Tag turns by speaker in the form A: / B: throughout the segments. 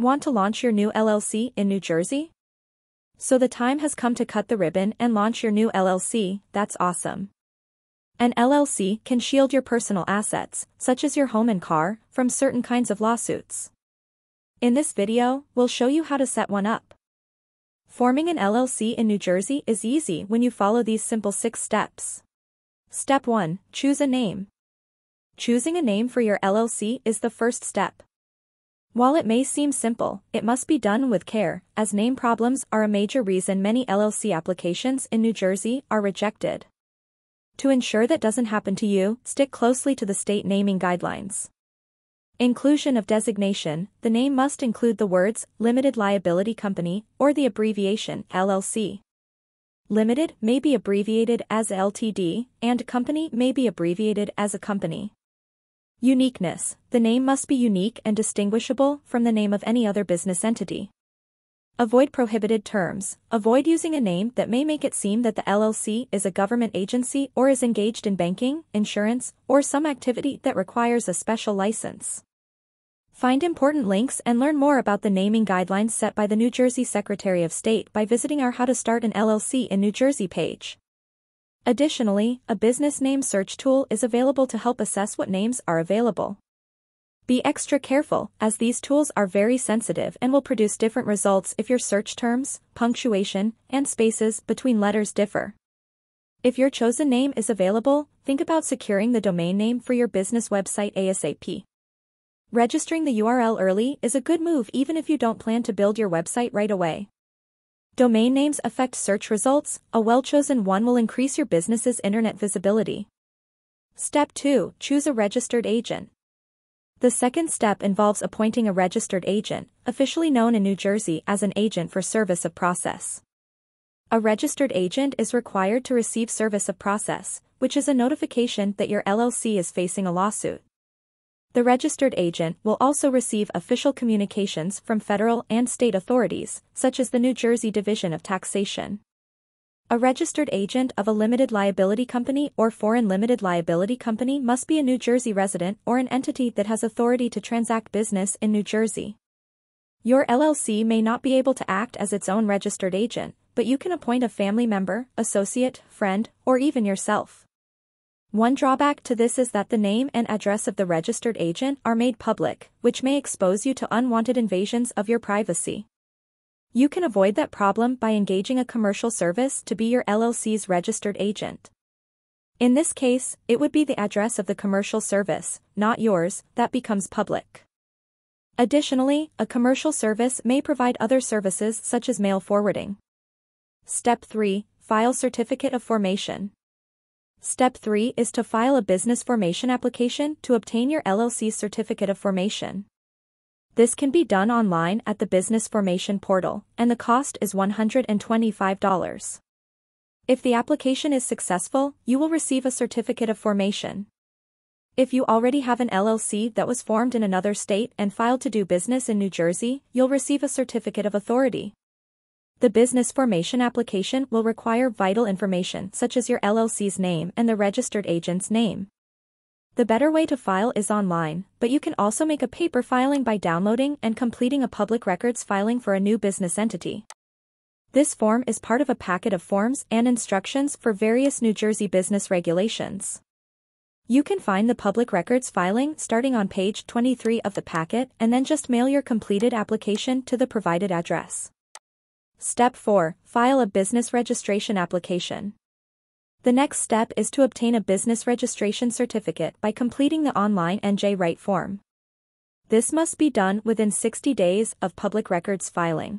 A: Want to launch your new LLC in New Jersey? So the time has come to cut the ribbon and launch your new LLC. That's awesome. An LLC can shield your personal assets, such as your home and car, from certain kinds of lawsuits. In this video, we'll show you how to set one up. Forming an LLC in New Jersey is easy when you follow these simple 6 steps. Step 1. Choose a name. Choosing a name for your LLC is the first step. While it may seem simple, it must be done with care, as name problems are a major reason many LLC applications in New Jersey are rejected. To ensure that doesn't happen to you, stick closely to the state naming guidelines. Inclusion of designation: the name must include the words Limited Liability Company or the abbreviation LLC. Limited may be abbreviated as Ltd, and company may be abbreviated as a company. Uniqueness: the name must be unique and distinguishable from the name of any other business entity. Avoid prohibited terms: avoid using a name that may make it seem that the LLC is a government agency or is engaged in banking, insurance, or some activity that requires a special license. Find important links and learn more about the naming guidelines set by the New Jersey Secretary of State by visiting our How to Start an LLC in New Jersey page. Additionally, a business name search tool is available to help assess what names are available. Be extra careful, as these tools are very sensitive and will produce different results if your search terms, punctuation, and spaces between letters differ. If your chosen name is available, think about securing the domain name for your business website ASAP. Registering the URL early is a good move even if you don't plan to build your website right away. Domain names affect search results. A well-chosen one will increase your business's internet visibility. Step 2. Choose a registered agent. The second step involves appointing a registered agent, officially known in New Jersey as an agent for service of process. A registered agent is required to receive service of process, which is a notification that your LLC is facing a lawsuit. The registered agent will also receive official communications from federal and state authorities, such as the New Jersey Division of Taxation. A registered agent of a limited liability company or foreign limited liability company must be a New Jersey resident or an entity that has authority to transact business in New Jersey. Your LLC may not be able to act as its own registered agent, but you can appoint a family member, associate, friend, or even yourself. One drawback to this is that the name and address of the registered agent are made public, which may expose you to unwanted invasions of your privacy. You can avoid that problem by engaging a commercial service to be your LLC's registered agent. In this case, it would be the address of the commercial service, not yours, that becomes public. Additionally, a commercial service may provide other services such as mail forwarding. Step 3. File Certificate of Formation. Step 3 is to file a business formation application to obtain your LLC's certificate of formation. This can be done online at the Business Formation portal, and the cost is $125. If the application is successful, you will receive a certificate of formation. If you already have an LLC that was formed in another state and filed to do business in New Jersey, you'll receive a certificate of authority. The business formation application will require vital information such as your LLC's name and the registered agent's name. The better way to file is online, but you can also make a paper filing by downloading and completing a public records filing for a new business entity. This form is part of a packet of forms and instructions for various New Jersey business regulations. You can find the public records filing starting on page 23 of the packet and then just mail your completed application to the provided address. Step 4. File a business registration application. The next step is to obtain a business registration certificate by completing the online NJ Right form. This must be done within 60 days of public records filing.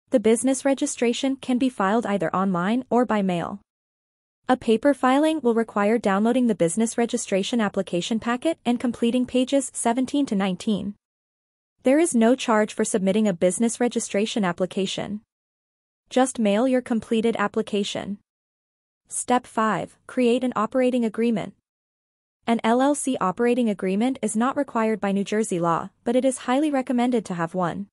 A: The business registration can be filed either online or by mail. A paper filing will require downloading the business registration application packet and completing pages 17 to 19. There is no charge for submitting a business registration application. Just mail your completed application. Step 5. Create an operating agreement. An LLC operating agreement is not required by New Jersey law, but it is highly recommended to have one.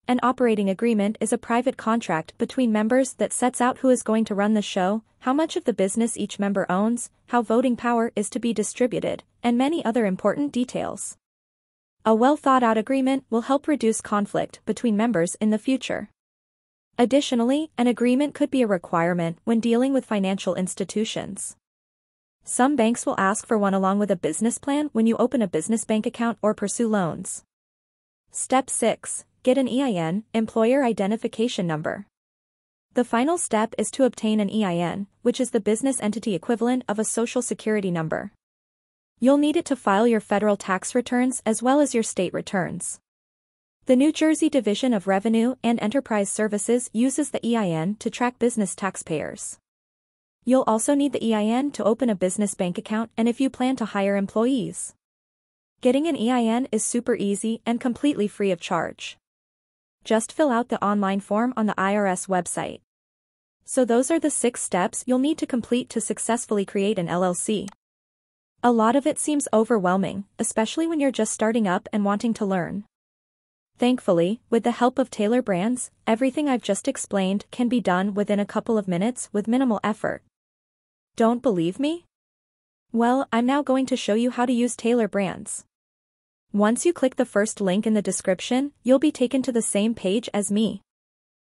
A: An operating agreement is a private contract between members that sets out who is going to run the show, how much of the business each member owns, how voting power is to be distributed, and many other important details. A well-thought-out agreement will help reduce conflict between members in the future. Additionally, an agreement could be a requirement when dealing with financial institutions. Some banks will ask for one along with a business plan when you open a business bank account or pursue loans. Step 6. Get an EIN, Employer Identification Number. The final step is to obtain an EIN, which is the business entity equivalent of a Social Security number. You'll need it to file your federal tax returns as well as your state returns. The New Jersey Division of Revenue and Enterprise Services uses the EIN to track business taxpayers. You'll also need the EIN to open a business bank account and if you plan to hire employees. Getting an EIN is super easy and completely free of charge. Just fill out the online form on the IRS website. So those are the 6 steps you'll need to complete to successfully create an LLC. A lot of it seems overwhelming, especially when you're just starting up and wanting to learn. Thankfully, with the help of Tailor Brands, everything I've just explained can be done within a couple of minutes with minimal effort. Don't believe me? Well, I'm now going to show you how to use Tailor Brands. Once you click the first link in the description, you'll be taken to the same page as me.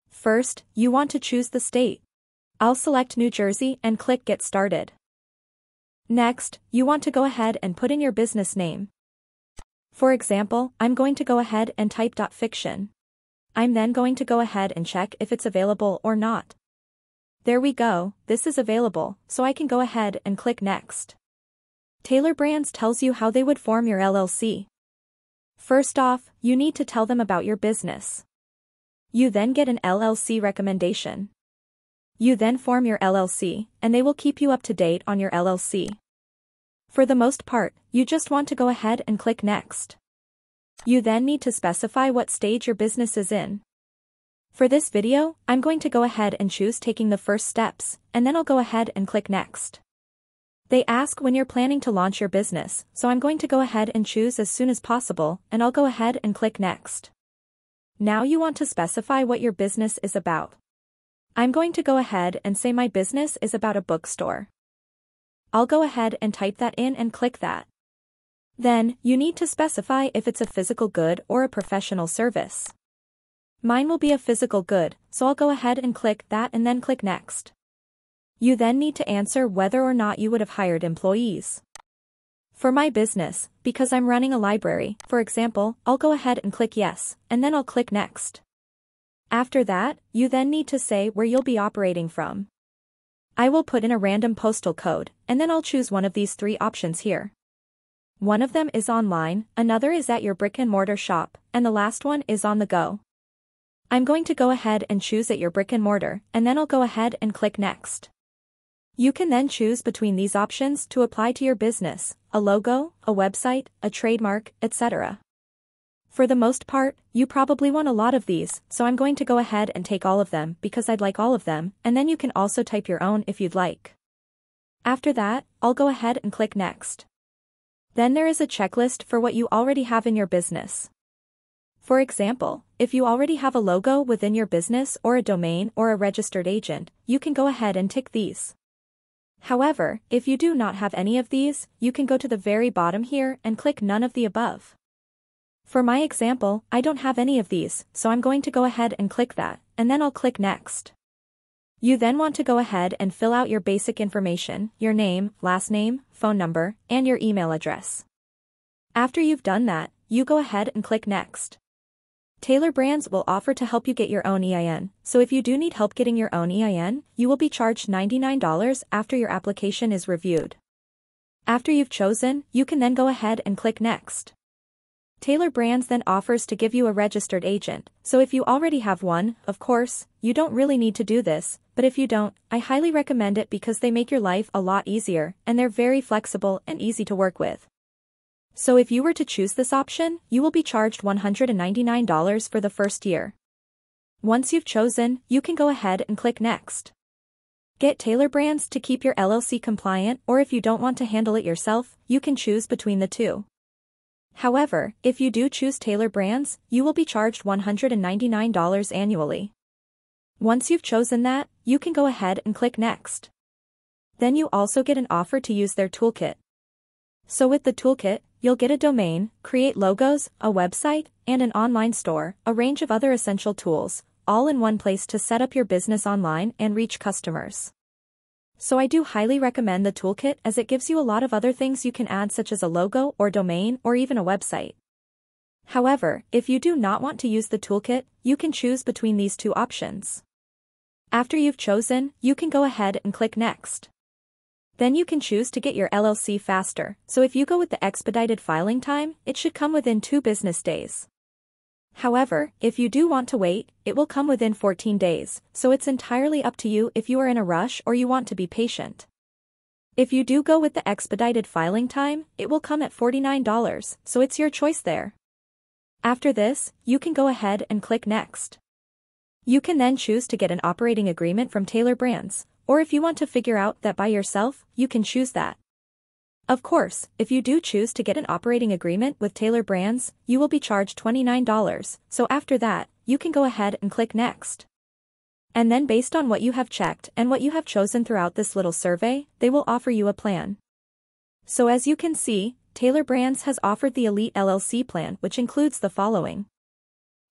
A: First, you want to choose the state. I'll select New Jersey and click Get Started. Next, you want to go ahead and put in your business name. For example, I'm going to go ahead and type .fiction. I'm then going to go ahead and check if it's available or not. There we go, this is available, so I can go ahead and click Next. Tailor Brands tells you how they would form your LLC. First off, you need to tell them about your business. You then get an LLC recommendation. You then form your LLC, and they will keep you up to date on your LLC. For the most part, you just want to go ahead and click Next. You then need to specify what stage your business is in. For this video, I'm going to go ahead and choose taking the first steps, and then I'll go ahead and click Next. They ask when you're planning to launch your business, so I'm going to go ahead and choose as soon as possible, and I'll go ahead and click Next. Now you want to specify what your business is about. I'm going to go ahead and say my business is about a bookstore. I'll go ahead and type that in and click that. Then, you need to specify if it's a physical good or a professional service. Mine will be a physical good, so I'll go ahead and click that and then click Next. You then need to answer whether or not you would have hired employees. For my business, because I'm running a library, for example, I'll go ahead and click Yes, and then I'll click Next. After that, you then need to say where you'll be operating from. I will put in a random postal code, and then I'll choose one of these 3 options here. One of them is online, another is at your brick-and-mortar shop, and the last one is on the go. I'm going to go ahead and choose at your brick-and-mortar, and then I'll go ahead and click Next. You can then choose between these options to apply to your business, a logo, a website, a trademark, etc. For the most part, you probably want a lot of these, so I'm going to go ahead and take all of them because I'd like all of them, and then you can also type your own if you'd like. After that, I'll go ahead and click Next. Then there is a checklist for what you already have in your business. For example, if you already have a logo within your business or a domain or a registered agent, you can go ahead and tick these. However, if you do not have any of these, you can go to the very bottom here and click None of the above. For my example, I don't have any of these, so I'm going to go ahead and click that, and then I'll click Next. You then want to go ahead and fill out your basic information, your name, last name, phone number, and your email address. After you've done that, you go ahead and click Next. Tailor Brands will offer to help you get your own EIN, so if you do need help getting your own EIN, you will be charged $99 after your application is reviewed. After you've chosen, you can then go ahead and click Next. Tailor Brands then offers to give you a registered agent, so if you already have one, of course, you don't really need to do this, but if you don't, I highly recommend it because they make your life a lot easier, and they're very flexible and easy to work with. So if you were to choose this option, you will be charged $199 for the first year. Once you've chosen, you can go ahead and click Next. Get Tailor Brands to keep your LLC compliant, or if you don't want to handle it yourself, you can choose between the two. However, if you do choose Tailor Brands, you will be charged $199 annually. Once you've chosen that, you can go ahead and click Next. Then you also get an offer to use their toolkit. So with the toolkit, you'll get a domain, create logos, a website, and an online store, a range of other essential tools, all in one place to set up your business online and reach customers. So I do highly recommend the toolkit as it gives you a lot of other things you can add, such as a logo or domain or even a website. However, if you do not want to use the toolkit, you can choose between these two options. After you've chosen, you can go ahead and click Next. Then you can choose to get your LLC faster, so if you go with the expedited filing time, it should come within 2 business days. However, if you do want to wait, it will come within 14 days, so it's entirely up to you if you are in a rush or you want to be patient. If you do go with the expedited filing time, it will come at $49, so it's your choice there. After this, you can go ahead and click Next. You can then choose to get an operating agreement from Tailor Brands, or if you want to figure out that by yourself, you can choose that. Of course, if you do choose to get an operating agreement with Tailor Brands, you will be charged $29, so after that, you can go ahead and click Next. And then based on what you have checked and what you have chosen throughout this little survey, they will offer you a plan. So as you can see, Tailor Brands has offered the Elite LLC plan, which includes the following.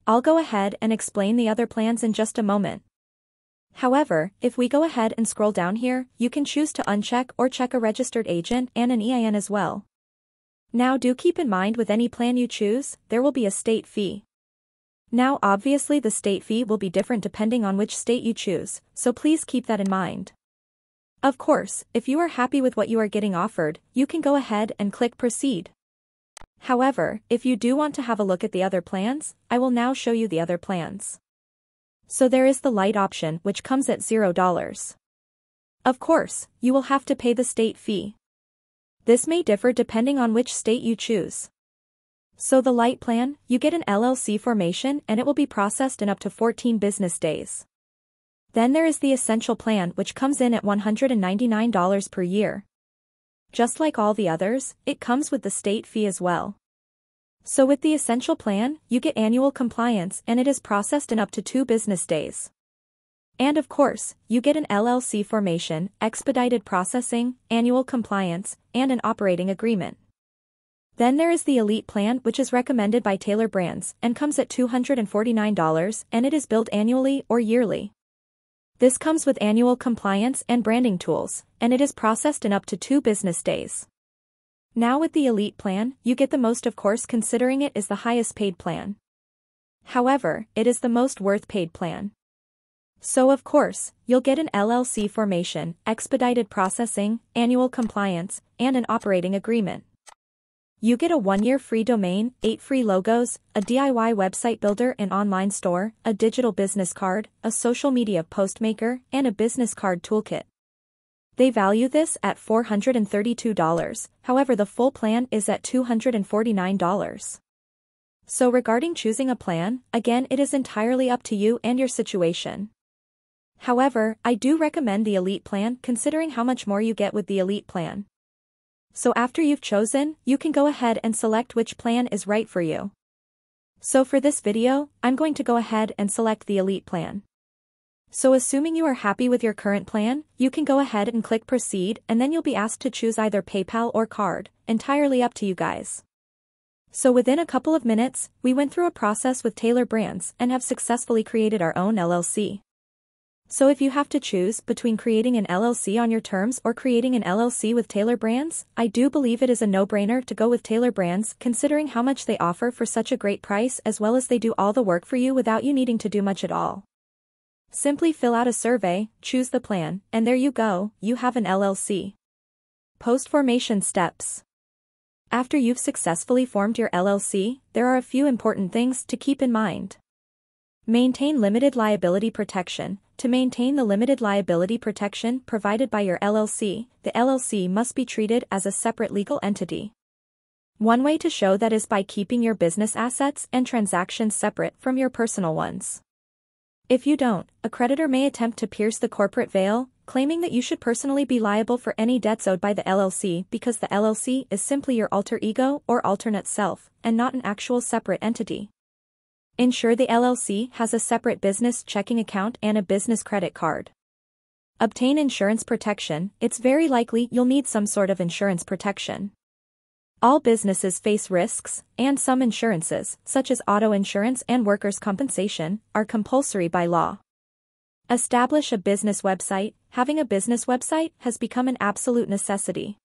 A: I'll go ahead and explain the other plans in just a moment. However, if we go ahead and scroll down here, you can choose to uncheck or check a registered agent and an EIN as well. Now do keep in mind with any plan you choose, there will be a state fee. Now obviously the state fee will be different depending on which state you choose, so please keep that in mind. Of course, if you are happy with what you are getting offered, you can go ahead and click Proceed. However, if you do want to have a look at the other plans, I will now show you the other plans. So there is the light option, which comes at $0. Of course, you will have to pay the state fee. This may differ depending on which state you choose. So the light plan, you get an LLC formation and it will be processed in up to 14 business days. Then there is the essential plan, which comes in at $199 per year. Just like all the others, it comes with the state fee as well. So with the essential plan, you get annual compliance and it is processed in up to 2 business days. And of course, you get an LLC formation, expedited processing, annual compliance, and an operating agreement. Then there is the Elite plan, which is recommended by Tailor Brands and comes at $249 and it is billed annually or yearly. This comes with annual compliance and branding tools, and it is processed in up to 2 business days. Now with the Elite plan, you get the most, of course, considering it is the highest paid plan. However, it is the most worth paid plan. So of course, you'll get an LLC formation, expedited processing, annual compliance, and an operating agreement. You get a 1-year free domain, 8 free logos, a DIY website builder and online store, a digital business card, a social media post maker, and a business card toolkit. They value this at $432, however the full plan is at $249. So regarding choosing a plan, again it is entirely up to you and your situation. However, I do recommend the Elite plan considering how much more you get with the Elite plan. So after you've chosen, you can go ahead and select which plan is right for you. So for this video, I'm going to go ahead and select the Elite plan. So assuming you are happy with your current plan, you can go ahead and click Proceed and then you'll be asked to choose either PayPal or card, entirely up to you guys. So within a couple of minutes, we went through a process with Tailor Brands and have successfully created our own LLC. So if you have to choose between creating an LLC on your terms or creating an LLC with Tailor Brands, I do believe it is a no-brainer to go with Tailor Brands considering how much they offer for such a great price as well as they do all the work for you without you needing to do much at all. Simply fill out a survey, choose the plan, and there you go, you have an LLC. Post-formation steps. After you've successfully formed your LLC, there are a few important things to keep in mind. Maintain limited liability protection. To maintain the limited liability protection provided by your LLC, the LLC must be treated as a separate legal entity. One way to show that is by keeping your business assets and transactions separate from your personal ones. If you don't, a creditor may attempt to pierce the corporate veil, claiming that you should personally be liable for any debts owed by the LLC because the LLC is simply your alter ego or alternate self, and not an actual separate entity. Ensure the LLC has a separate business checking account and a business credit card. Obtain insurance protection. It's very likely you'll need some sort of insurance protection. All businesses face risks, and some insurances, such as auto insurance and workers' compensation, are compulsory by law. Establish a business website. Having a business website has become an absolute necessity.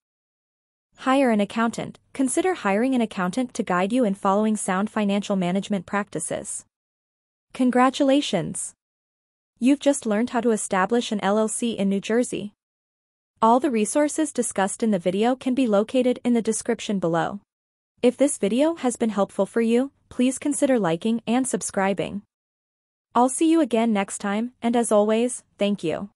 A: Hire an accountant. Consider hiring an accountant to guide you in following sound financial management practices. Congratulations! You've just learned how to establish an LLC in New Jersey. All the resources discussed in the video can be located in the description below. If this video has been helpful for you, please consider liking and subscribing. I'll see you again next time, and as always, thank you.